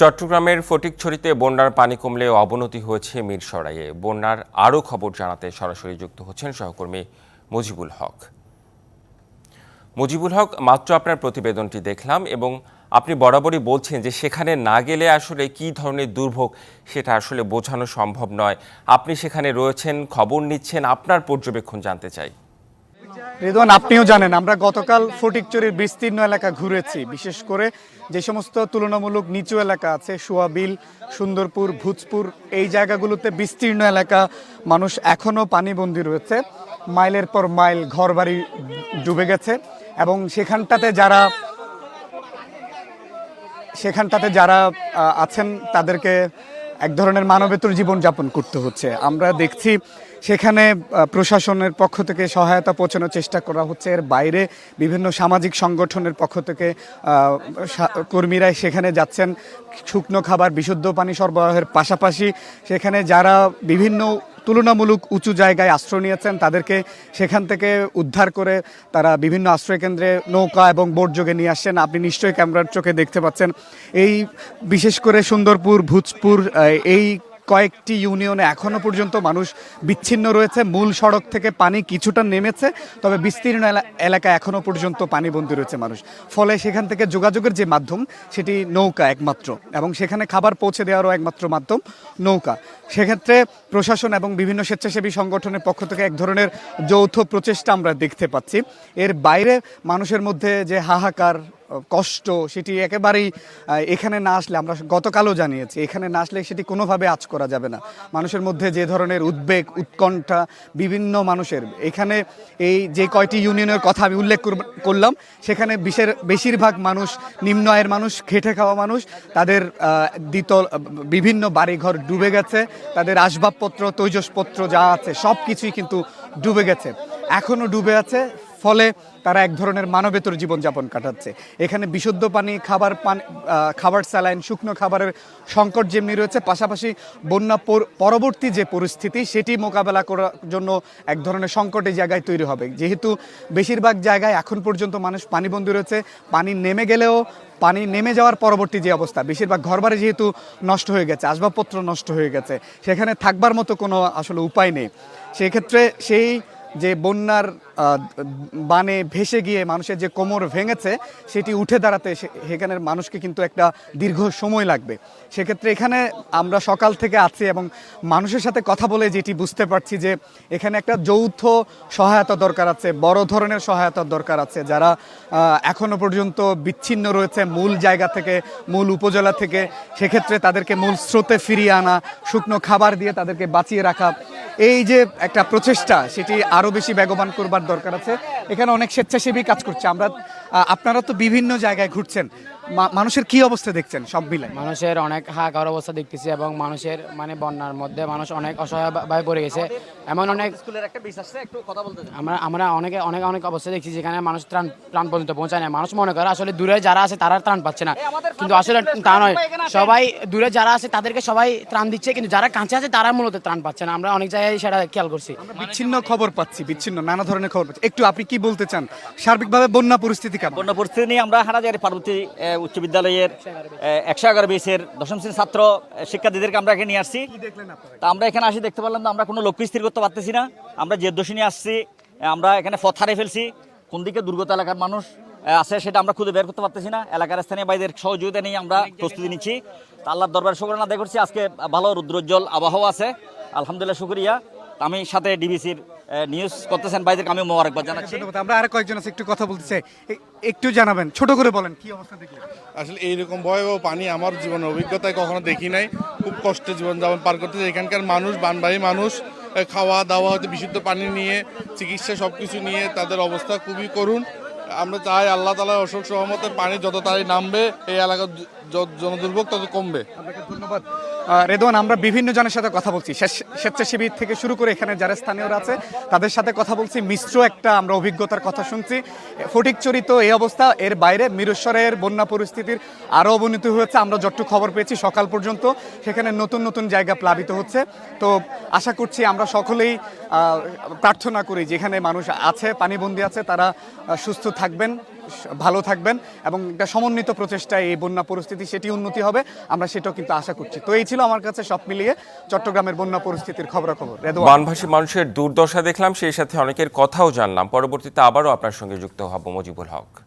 চট্টগ্রামের ফটিকছড়িতে বন্যার পানি কমলে অবনতি হয়েছে মিরসরাইয়ে। বন্যার আরও খবর জানাতে সরাসরি যুক্ত হচ্ছেন সহকর্মী মুজিবুল হক। মুজিবুল হক, মাত্র আপনার প্রতিবেদনটি দেখলাম এবং আপনি বরাবরই বলছেন যে সেখানে না গেলে আসলে কী ধরনের দুর্ভোগ সেটা আসলে বোঝানো সম্ভব নয়। আপনি সেখানে রয়েছেন, খবর নিচ্ছেন, আপনার পর্যবেক্ষণ জানতে চাই। রেদওয়ান, আপনিও জানেন আমরা গতকাল ফটিকছড়ির বিস্তীর্ণ এলাকা ঘুরেছি। বিশেষ করে যে সমস্ত তুলনামূলক নিচু এলাকা আছে, সোয়াবিল, সুন্দরপুর, ভুজপুর, এই জায়গাগুলোতে বিস্তীর্ণ এলাকা মানুষ এখনও পানিবন্দী রয়েছে। মাইলের পর মাইল ঘরবাড়ি ডুবে গেছে এবং সেখানটাতে যারা আছেন তাদেরকে এক ধরনের মানবেতর জীবনযাপন করতে হচ্ছে। আমরা দেখছি সেখানে প্রশাসনের পক্ষ থেকে সহায়তা পৌঁছানোর চেষ্টা করা হচ্ছে। এর বাইরে বিভিন্ন সামাজিক সংগঠনের পক্ষ থেকে কর্মীরা সেখানে যাচ্ছেন শুকনো খাবার, বিশুদ্ধ পানি সরবরাহের পাশাপাশি সেখানে যারা বিভিন্ন তুলনামূলক উঁচু জায়গায় আশ্রয় নিয়েছেন তাদেরকে সেখান থেকে উদ্ধার করে তারা বিভিন্ন আশ্রয়কেন্দ্রে নৌকা এবং বোট যোগে নিয়ে আসছেন। আপনি নিশ্চয়ই ক্যামেরার চোখে দেখতে পাচ্ছেন। এই বিশেষ করে সুন্দরপুর, ভুজপুর, এই কয়েকটি ইউনিয়নে এখনও পর্যন্ত মানুষ বিচ্ছিন্ন রয়েছে। মূল সড়ক থেকে পানি কিছুটা নেমেছে, তবে বিস্তীর্ণ এলাকা এখনও পর্যন্ত পানিবন্দী রয়েছে মানুষ। ফলে সেখান থেকে যোগাযোগের যে মাধ্যম সেটি নৌকা একমাত্র, এবং সেখানে খাবার পৌঁছে দেওয়ারও একমাত্র মাধ্যম নৌকা। সেক্ষেত্রে প্রশাসন এবং বিভিন্ন স্বেচ্ছাসেবী সংগঠনের পক্ষ থেকে এক ধরনের যৌথ প্রচেষ্টা আমরা দেখতে পাচ্ছি। এর বাইরে মানুষের মধ্যে যে হাহাকার, কষ্ট, সেটি একেবারেই এখানে না আসলে, আমরা গতকালও জানিয়েছি, এখানে না আসলে সেটি কোনোভাবে আঁচ করা যাবে না। মানুষের মধ্যে যে ধরনের উদ্বেগ, উৎকণ্ঠা বিভিন্ন মানুষের, এখানে এই যে কয়টি ইউনিয়নের কথা আমি উল্লেখ করলাম সেখানে বেশিরভাগ মানুষ নিম্ন আয়ের মানুষ, খেটে খাওয়া মানুষ। তাদের দ্বিতল বিভিন্ন বাড়িঘর ডুবে গেছে, তাদের আসবাবপত্র, তৈজসপত্র যা আছে সব কিছুই কিন্তু ডুবে গেছে, এখনও ডুবে আছে। ফলে তারা এক ধরনের মানবেতর জীবনযাপন কাটাচ্ছে। এখানে বিশুদ্ধ পানি, খাবার স্যালাইন, শুকনো খাবারের সংকট যেমনি রয়েছে, পাশাপাশি বন্যা পরবর্তী যে পরিস্থিতি সেটি মোকাবেলা করার জন্য এক ধরনের সংকটের জায়গায় তৈরি হবে। যেহেতু বেশিরভাগ জায়গায় এখন পর্যন্ত মানুষ পানিবন্দী রয়েছে, পানি নেমে গেলেও পানি নেমে যাওয়ার পরবর্তী যে অবস্থা, বেশিরভাগ ঘরবাড়ি যেহেতু নষ্ট হয়ে গেছে, আসবাবপত্র নষ্ট হয়ে গেছে, সেখানে থাকবার মতো কোনো আসলে উপায় নেই। সেক্ষেত্রে সেই যে বন্যার বানে ভেসে গিয়ে মানুষের যে কোমর ভেঙেছে সেটি উঠে দাঁড়াতে সেখানের মানুষকে কিন্তু একটা দীর্ঘ সময় লাগবে। সেক্ষেত্রে এখানে আমরা সকাল থেকে আছি এবং মানুষের সাথে কথা বলে যেটি বুঝতে পারছি যে এখানে একটা যৌথ সহায়তা দরকার আছে, বড় ধরনের সহায়তার দরকার আছে। যারা এখনো পর্যন্ত বিচ্ছিন্ন রয়েছে মূল জায়গা থেকে, মূল উপজেলা থেকে, সেক্ষেত্রে তাদেরকে মূল স্রোতে ফিরিয়ে আনা, শুকনো খাবার দিয়ে তাদেরকে বাঁচিয়ে রাখা, এই যে একটা প্রচেষ্টা সেটি আরও বেশি বেগবান করবার দরকার আছে। এখানে অনেক স্বেচ্ছাসেবী কাজ করছে। আপনারা তো বিভিন্ন জায়গায় ঘুরছেন, মানুষের কি অবস্থা দেখছেন সব মিলে? মানুষের অনেক হাহাকার অবস্থা দেখতেছি এবং মানুষের বন্যার মধ্যে মানুষ অনেক অসহায়ভাবে পড়ে গেছে। এমন অনেক স্কুলের একটা বিষয় আছে, একটু কথা বলতে আমরা অনেক অবস্থা দেখছি যেখানে মানুষ ত্রাণ পর্যন্ত পৌঁছায় না। মানুষ মনে করে আসলে দূরে যারা আছে তারা ত্রাণ পাচ্ছে না, কিন্তু আসলে তা নয়। সবাই দূরে যারা আছে তাদেরকে সবাই ত্রাণ দিচ্ছে, কিন্তু যারা কাছে আছে তারা মূলত ত্রাণ পাচ্ছে না। আমরা অনেক জায়গায় সেটা খেয়াল করছি। বিচ্ছিন্ন খবর পাচ্ছি, বিচ্ছিন্ন নানা ধরনের খবর পাচ্ছি। একটু আপনি কি বলতে চান সার্বিকভাবে বন্যা পরিস্থিতি কেমন? বন্যা পরিস্থিতি নিয়ে আমরা হানাজারি পার্বতী উচ্চ বিদ্যালয়ের 111 বেসের দশম শ্রেণীর ছাত্র শিক্ষার্থীদেরকে আমরা এখানে নিয়ে আসছি। তা আমরা এখানে আসি দেখতে পারলাম না আমরা কোনো লক্ষ্য স্থির করতে পারতেছি না। আমরা যে দোষী নিয়ে আসছি, আমরা এখানে পথ হারিয়ে ফেলছি। কোন দিকে দুর্গত এলাকার মানুষ আছে সেটা আমরা খুঁজে বের করতে পারতেছি না। এলাকার স্থানীয় ভাইদের সহযোগিতা নিয়ে আমরা প্রস্তুতি নিচ্ছি। তা আল্লাহর দরবারে শুকরানা আদায় করছি, আজকে ভালো রুদ্রোজ্জ্বল আবহাওয়া আছে, আলহামদুলিল্লাহ, শুকরিয়া। আমি সাথে ডিবিসির নিউজ করতেছেন ভাইদেরকে আমি মোবারকবাদ জানাচ্ছি। আমরা আর কয়েকজন আছে, একটু কথা বলতে চাই, একটু জানাবেন, ছোট করে বলেন কি অবস্থা দেখলেন? আসলে এইরকম ভয়াবহ পানি আমার জীবনের অভিজ্ঞতায় কখনো দেখি নাই। খুব কষ্টে জীবনযাপন পার করতেছে এখানকার মানুষ, বানবাড়ির মানুষ। খাওয়া দাওয়া হতে বিশুদ্ধ পানি নিয়ে, চিকিৎসা সব কিছু নিয়ে তাদের অবস্থা খুবই করুণ। আমরা চাই আল্লাহ তাআলার অশোক সহমতে পানি যত তাড়াতাড়ি নামবে এই এলাকার জনদুর্ভোগ তত কমবে। আপনাকে ধন্যবাদ। রেদওয়ান, আমরা বিভিন্ন জনের সাথে কথা বলছি, স্বেচ্ছাসেবী থেকে শুরু করে এখানে যারা স্থানীয়রা আছে তাদের সাথে কথা বলছি। মিশ্র একটা আমরা অভিজ্ঞতার কথা শুনছি। ফটিকছড়ি তো এই অবস্থা, এর বাইরে মিরসরাইয়ের বন্যা পরিস্থিতির আরও অবনতি হয়েছে। আমরা যতটুকু খবর পেয়েছি সকাল পর্যন্ত সেখানে নতুন নতুন জায়গা প্লাবিত হচ্ছে। তো আশা করছি আমরা সকলেই প্রার্থনা করি যেখানে মানুষ আছে, পানিবন্দী আছে, তারা সুস্থ থাকবেন, ভালো থাকবেন এবং একটা সমন্বিত প্রচেষ্টায় এই বন্যা পরিস্থিতি সেটি উন্নতি হবে, আমরা সেটাও কিন্তু আশা করছি। তো এই ছিল আমার কাছে সব মিলিয়ে চট্টগ্রামের বন্যা পরিস্থিতির খবরাখবর। রেদওয়ান। বানভাসী মানুষের দুর্দশা দেখলাম, সেই সাথে অনেকের কথাও জানলাম। পরবর্তীতে আবারও আপনার সঙ্গে যুক্ত হব। মজিবুল হক।